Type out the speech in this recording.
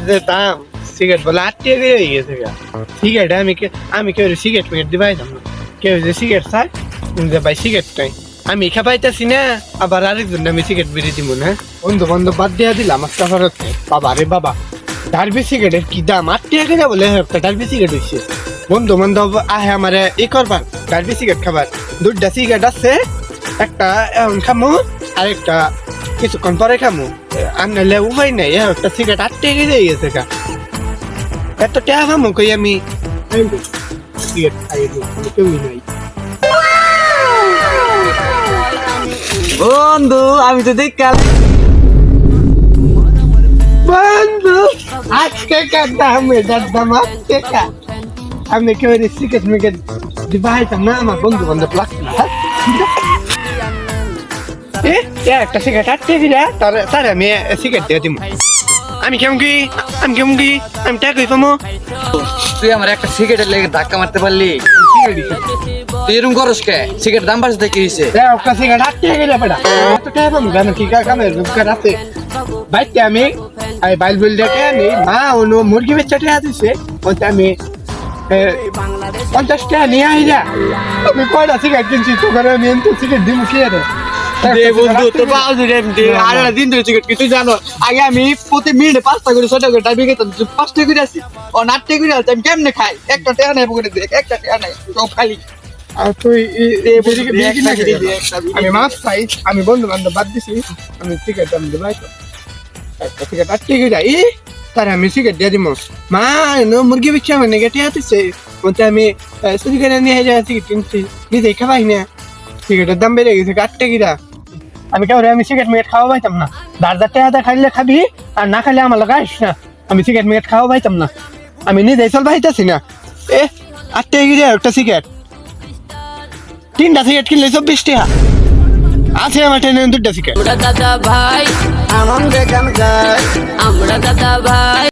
যে দাম সিগারেট বলে 8 টাকা করে হয়ে গেছে গা। সিগারেট আমি কেউ সিগারেট প্যাকেট দিবাই না, কেউ যে সিগারেট চাই যে ভাই সিগারেট নাই আমি খাবাইতেছি না, আবার আরেকজন আমি সিগারেট বেরিয়ে দিব না। বন্ধু বান্ধব বাদ দিয়া দিলাম একটা হচ্ছে বাবা রে বাবা, ডারবি সিগারেটের কি দাম 8 টাকা করে বলে একটা ডারবি সিগারেট হয়েছে। বন্ধু বান্ধব আহে আমার ই করবার ডারবি সিগারেট খাবার, 2টা সিগারেট আছে, একটা এখন খামু আর একটা কিছুক্ষণ পরে খামু, আর নাহলে উপায় নাই। একটা সিগারেট 8 টাকা করে হয়ে গেছে গা, এত টাকা খামু কই আমি সিগারেট খাই কেউই নাই। বন্ধু আমি তো দেখলাম বন্ধু আজকে দাম এটার দাম 8 টাকা, আমি কেউ সিগারেট মিগারেট দিবাইতাম না, আমার বন্ধু বান্ধব লাগছে না। একটা সিগারেট 8 টাকা তার আমি সিগারেট দিয়ে দিব। আমি কেমন কি আমি টাকা কই পামো? তুই আমার একটা সিগারেটের লেগে ধাক্কা মারতে পারলি, তুই এরকম করস কে? সিগারেট দাম বাড়ছে কি হয়েছে? একটা সিগারেট 8 টাকা করে বেটা, এত টাকা পাবো কেন? কি কামে রোজগার আছে বাইতে আমি বাইল বিল দেখে আমি মা অনু মুরগি বেচা টাকা দিছে, বলতে আমি 50 টাকা নিয়ে আই যা। আমি কয়টা সিগারেট কিনছি তো করে আমি এত সিগারেট দিব কি রে? বন্ধু তোর বাউজি আর দিন ধরে সিগারেট কিছু জানো? আগে আমি প্রতি মিনিটে 5টা করে 6টা করে টাইপে খেতাম, 5টা করে আসি ও 8টা করে আসি, আমি কেমনে খাই? একটা টাকা নাই পকেটে, দেখ একটা টাকা নাই, সব খালি। আর তুই আমি মাছ চাই, আমি বন্ধু বান্ধব বাদ দিছি, আমি সিগারেট আমি দেবাই তো একটা সিগারেট 8 টাকা যাই তার আমি সিগারেট দিয়ে দিব। মা মুরগি বেচা মানে গেটে আসছে, বলতে আমি সিগারেট নিয়ে যাই সিগারেট কিনছি, নিজে খাবাই না, সিগারেটের দাম বেড়ে গেছে 8 টাকা। আমি কেউ আমি সিগারেট মিগারেট খাওয়া পাইতাম না, 1000 টাকা খাইলে খাবি আর না খাইলে আমার লগে আসিস না, আমি সিগারেট মিগারেট খাওয়া পাইতাম না, আমি নিজেই চল পাইতাছি না। 8 টাকা একটা সিগারেট, 3টা সিগারেট কিনলে 24 টাকা আছে আমার ট্রেনে 2টা সিগারেট। আমরা দাদা ভাই, আমরা দাদা ভাই।